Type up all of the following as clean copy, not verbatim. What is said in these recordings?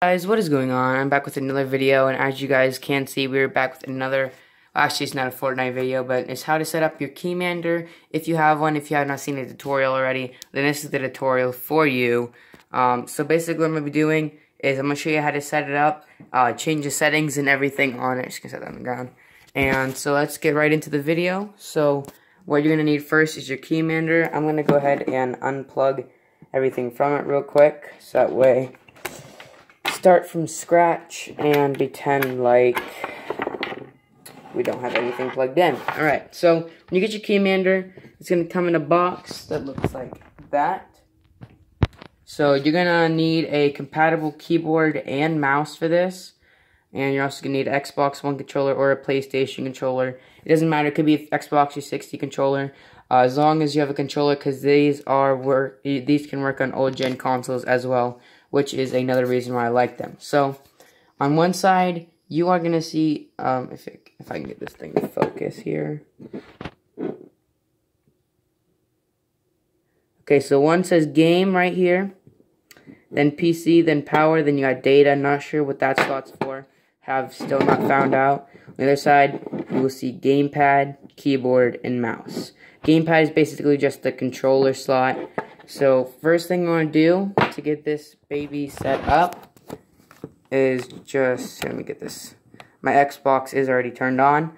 Guys, what is going on? I'm back with another video, and as you guys can see, we're back with another, actually it's not a Fortnite video, but it's how to set up your keymander if you have one. If you have not seen the tutorial already, then this is the tutorial for you. So basically what I'm going to be doing is I'm going to show you how to set it up, change the settings and everything on it. Just going to set that on the ground. And so let's get right into the video. So what you're going to need first is your keymander. I'm going to go ahead and unplug everything from it real quick, so that way start from scratch and pretend like we don't have anything plugged in. Alright, so when you get your keymander, it's going to come in a box that looks like that. So you're going to need a compatible keyboard and mouse for this. And you're also going to need an Xbox One controller or a PlayStation controller. It doesn't matter, it could be an Xbox 360 controller. As long as you have a controller, because these can work on old gen consoles as well, which is another reason why I like them. So on one side, you are gonna see if I can get this thing to focus here. Okay, so one says game right here, then PC, then power, then you got data. Not sure what that slot's for. Have still not found out. On the other side, you will see gamepad, keyboard, and mouse. Gamepad is basically just the controller slot. So first thing you want to do to get this baby set up is just, let me get this. My Xbox is already turned on.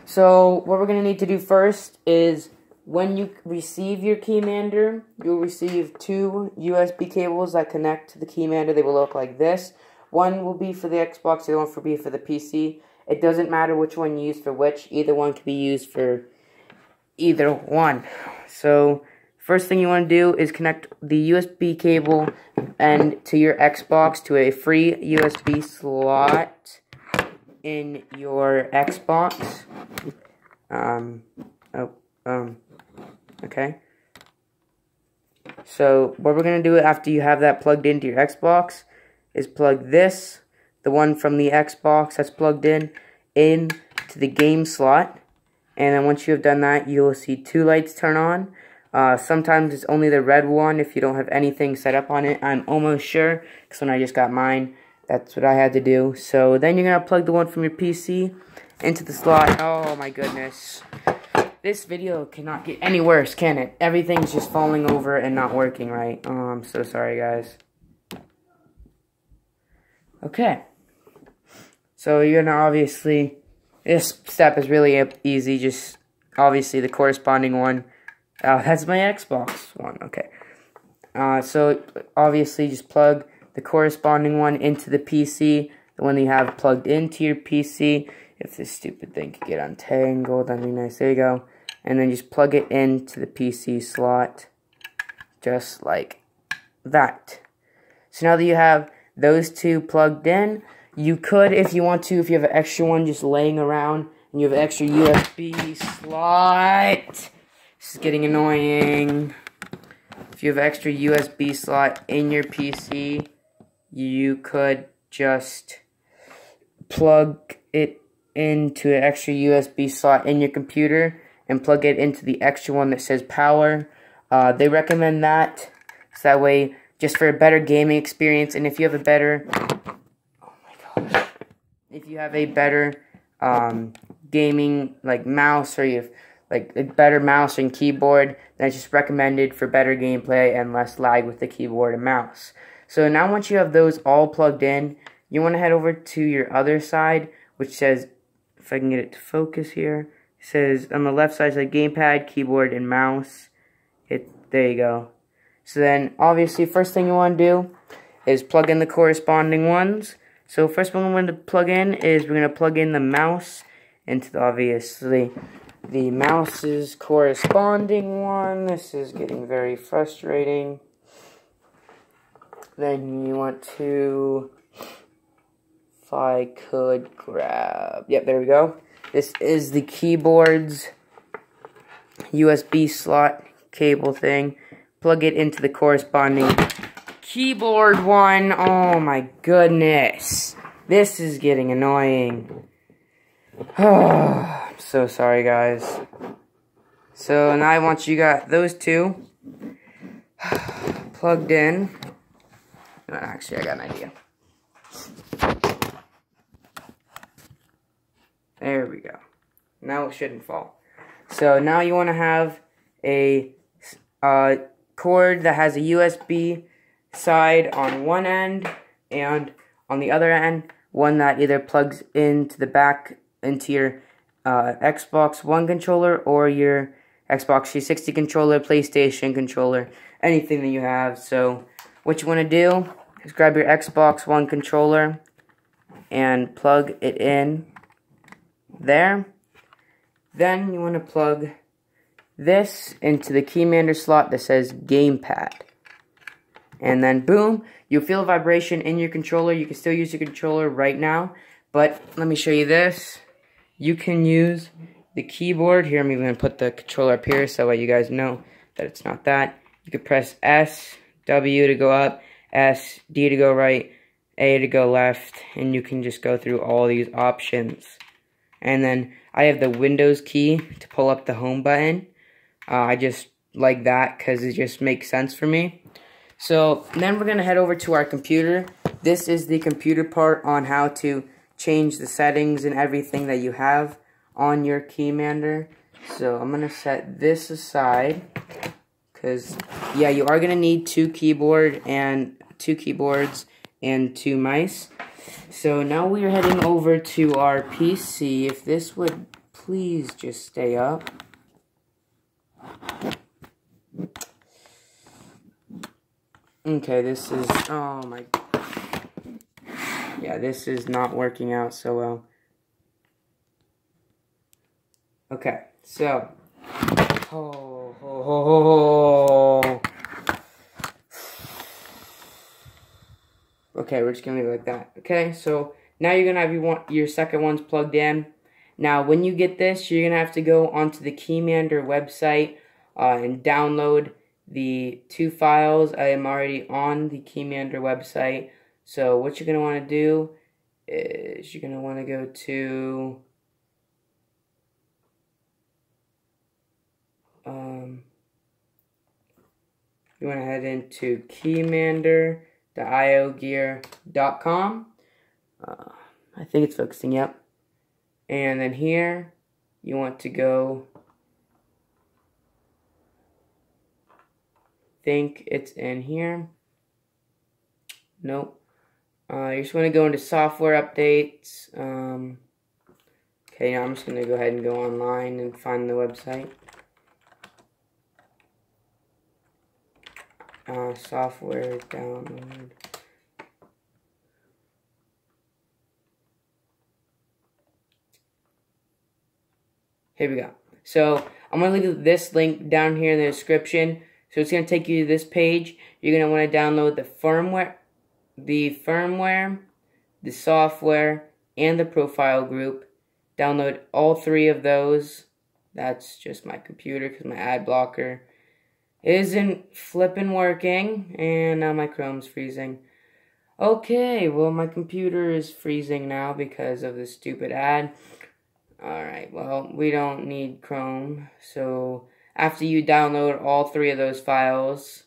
So what we're going to need to do first is when you receive your keymander, you'll receive two USB cables that connect to the keymander. They will look like this. One will be for the Xbox, the other one will be for the PC. It doesn't matter which one you use for which. Either one can be used for either one. So first thing you want to do is connect the USB cable and to your Xbox to a free USB slot in your Xbox. Okay. So what we're going to do after you have that plugged into your Xbox is plug this, the one from the Xbox that's plugged in to the game slot. And then once you have done that, you will see two lights turn on. Sometimes it's only the red one if you don't have anything set up on it. I'm almost sure, because when I just got mine, that's what I had to do. So then you're going to plug the one from your PC into the slot. Oh my goodness. This video cannot get any worse, can it? Everything's just falling over and not working right. Oh, I'm so sorry, guys. Okay. So you're going to obviously, this step is really easy. Just obviously the corresponding one. That's my Xbox One. Okay. So obviously just plug the corresponding one into the PC, the one that you have plugged into your PC. If this stupid thing could get untangled, that'd be nice. There you go. And then just plug it into the PC slot, just like that. So now that you have those two plugged in, you could, if you want to, if you have an extra one just laying around, and you have an extra USB slot. This is getting annoying. If you have an extra USB slot in your PC, you could just plug it into an extra USB slot in your computer and plug it into the extra one that says power. They recommend that, so that way, just for a better gaming experience. And if you have a better, oh my gosh, if you have a better gaming like mouse, or you have like a better mouse and keyboard, then it's just recommended for better gameplay and less lag with the keyboard and mouse. So now once you have those all plugged in, you want to head over to your other side, which says, if I can get it to focus here, it says on the left side is like gamepad, keyboard, and mouse. There you go. So then obviously first thing you want to do is plug in the corresponding ones. So first one we're going to plug in is we're going to plug in the mouse into obviously the mouse's corresponding one. This is getting very frustrating. Then you want to, if I could grab, yep, there we go. This is the keyboard's USB slot cable thing. Plug it into the corresponding keyboard one. Oh my goodness. This is getting annoying. I'm so sorry, guys. So now once you got those two plugged in, actually I got an idea. There we go. Now it shouldn't fall. So now you want to have a cord that has a USB side on one end, and on the other end, one that either plugs into the back into your Xbox One controller or your Xbox 360 controller, PlayStation controller, anything that you have. So what you want to do is grab your Xbox One controller and plug it in there. Then you want to plug this into the keymander slot that says gamepad. And then boom, you'll feel a vibration in your controller. You can still use your controller right now, but let me show you this. You can use the keyboard. Here, I'm even going to put the controller up here so that way you guys know that it's not that. You can press S, W to go up, S, D to go right, A to go left, and you can just go through all these options. And then I have the Windows key to pull up the home button. I just like that because it just makes sense for me. So then we're going to head over to our computer. This is the computer part on how to change the settings and everything that you have on your keymander. So I'm going to set this aside because, yeah, you are going to need two keyboards and two mice. So now we are heading over to our PC. If this would please just stay up. Okay, this is, oh my, yeah, this is not working out so well. Okay, so, okay, we're just gonna leave it like that. Okay, so now you're gonna have your second ones plugged in. Now, when you get this, you're gonna have to go onto the Keymander website and download the two files. I am already on the Keymander website. So what you're gonna want to do is you're gonna want to go to you want to head into keymander.iogear.com. I think it's focusing, yep. And then here, you want to go, think it's in here. Nope. You just want to go into software updates. Okay, now I'm just going to go ahead and go online and find the website. Software download. Here we go. So I'm going to leave this link down here in the description. So it's going to take you to this page. You're going to want to download the firmware, the software, and the profile group. Download all three of those. That's just my computer because my ad blocker isn't flipping working, and now my Chrome's freezing. Okay, well my computer is freezing now because of this stupid ad. Alright, well we don't need Chrome, so after you download all three of those files,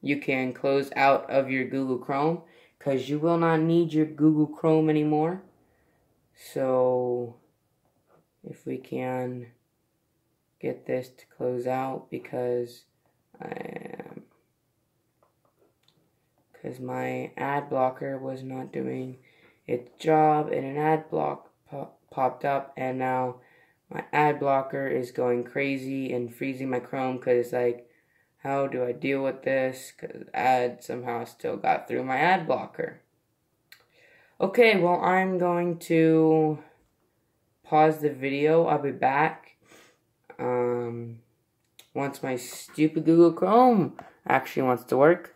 you can close out of your Google Chrome because you will not need your Google Chrome anymore. So if we can get this to close out because my ad blocker was not doing its job and an ad block popped up, and now my ad blocker is going crazy and freezing my Chrome because it's like, how do I deal with this? Because ad somehow still got through my ad blocker. Okay, well I'm going to pause the video. I'll be back once my stupid Google Chrome actually wants to work.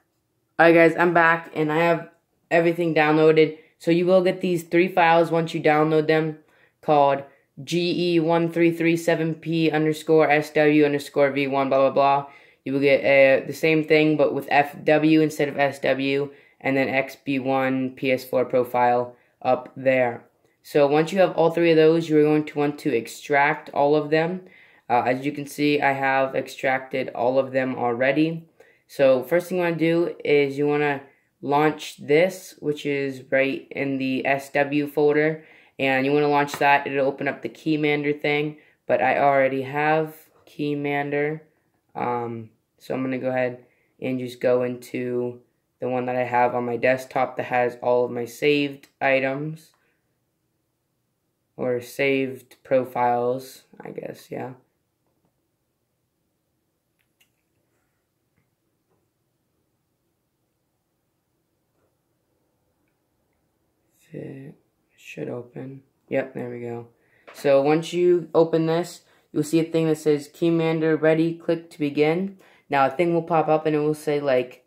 Alright guys, I'm back and I have everything downloaded. So you will get these three files once you download them, called GE1337P_SW_V1 blah blah blah. You will get the same thing but with FW instead of SW, and then XB1 PS4 profile up there. So once you have all three of those, you're going to want to extract all of them. As you can see, I have extracted all of them already. So first thing you want to do is you want to launch this, which is right in the SW folder, and you want to launch that. It'll open up the keymander thing, but I already have keymander, so I'm going to go ahead and just go into the one that I have on my desktop that has all of my saved items, or saved profiles, I guess, yeah. It should open. Yep, there we go. So once you open this, you'll see a thing that says keymander ready, click to begin. Now a thing will pop up and it will say like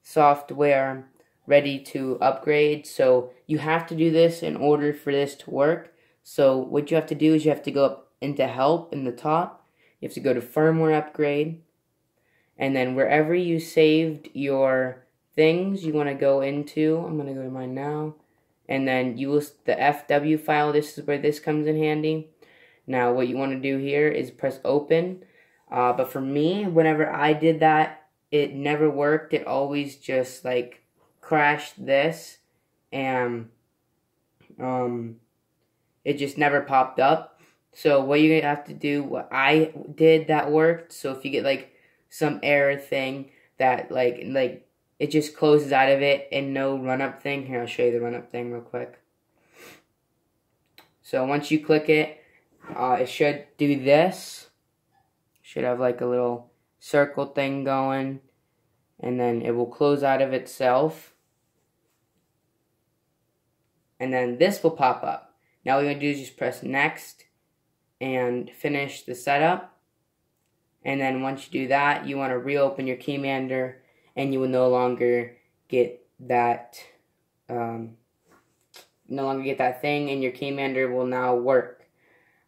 software ready to upgrade. So you have to do this in order for this to work. So what you have to do is you have to go up into help in the top. You have to go to firmware upgrade. And then wherever you saved your things, you want to go into. I'm going to go to mine now. And then you will, the FW file, this is where this comes in handy. Now what you want to do here is press open. But for me, whenever I did that, it never worked. It always just like crashed this, and it just never popped up. So what you're gonna have to do, what I did that worked. So if you get like some error thing that like it just closes out of it and no run-up thing. Here, I'll show you the run-up thing real quick. So once you click it, it should do this. Should have like a little circle thing going. And then it will close out of itself. And then this will pop up. Now what you're going to do is just press next and finish the setup. And then once you do that, you want to reopen your keymander, and you will no longer get that thing, and your keymander will now work.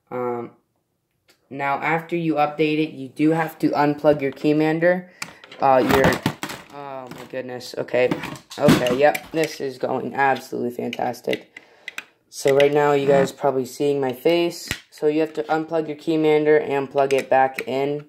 Now after you update it, you do have to unplug your keymander. Oh my goodness, okay, yep, this is going absolutely fantastic. So right now you guys are probably seeing my face. So you have to unplug your keymander and plug it back in.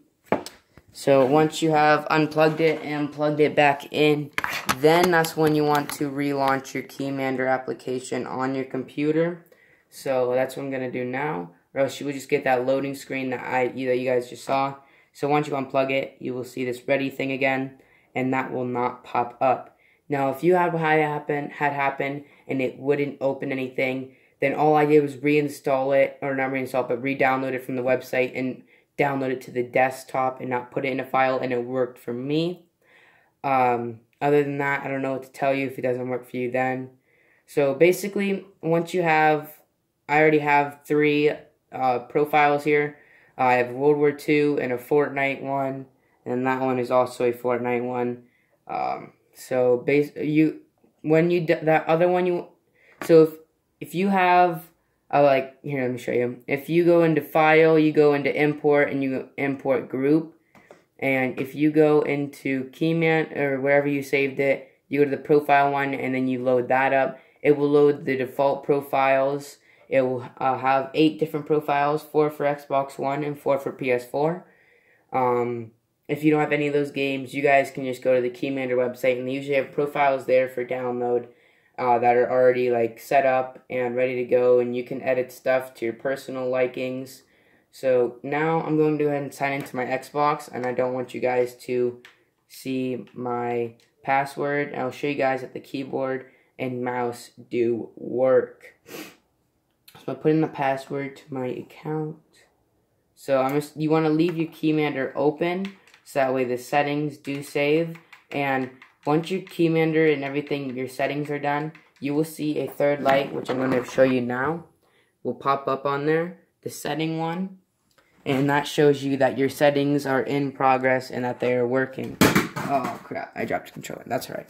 So once you have unplugged it and plugged it back in, then that's when you want to relaunch your keymander application on your computer. So that's what I'm going to do now, or else you will just get that loading screen that you guys just saw. So once you unplug it, you will see this ready thing again, and that will not pop up. Now if you had happen and it wouldn't open anything, then all I did was reinstall it, or not reinstall it, but re-download it from the website and download it to the desktop and not put it in a file, and it worked for me. Other than that, I don't know what to tell you if it doesn't work for you then. So basically, once you have, I already have 3 profiles here. I have World War II and a Fortnite one, and that one is also a Fortnite one. So if you have here, let me show you. If you go into File, you go into Import, and you import Group. And if you go into Keyman, or wherever you saved it, you go to the Profile one, and then you load that up. It will load the default profiles. It will have 8 different profiles, 4 for Xbox One and 4 for PS4. If you don't have any of those games, you guys can just go to the Keymander website, and they usually have profiles there for download. That are already like set up and ready to go, and you can edit stuff to your personal likings. So now I'm going to go ahead and sign into my Xbox, and I don't want you guys to see my password. I'll show you guys that the keyboard and mouse do work. So I put in the password to my account. So you want to leave your keymander open, so that way the settings do save. And once your keymander and everything, your settings are done, you will see a third light, which I'm going to show you now, will pop up on there, the setting one, and that shows you that your settings are in progress and that they are working. Oh crap, I dropped the controller, that's alright.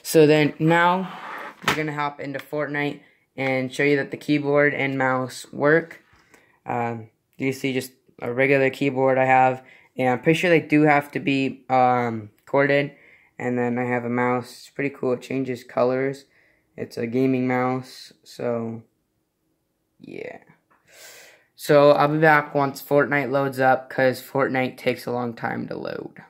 So then now, we're going to hop into Fortnite and show you that the keyboard and mouse work. You see just a regular keyboard I have, and I'm pretty sure they do have to be corded. And then I have a mouse. It's pretty cool. It changes colors. It's a gaming mouse. So, yeah. So, I'll be back once Fortnite loads up, because Fortnite takes a long time to load.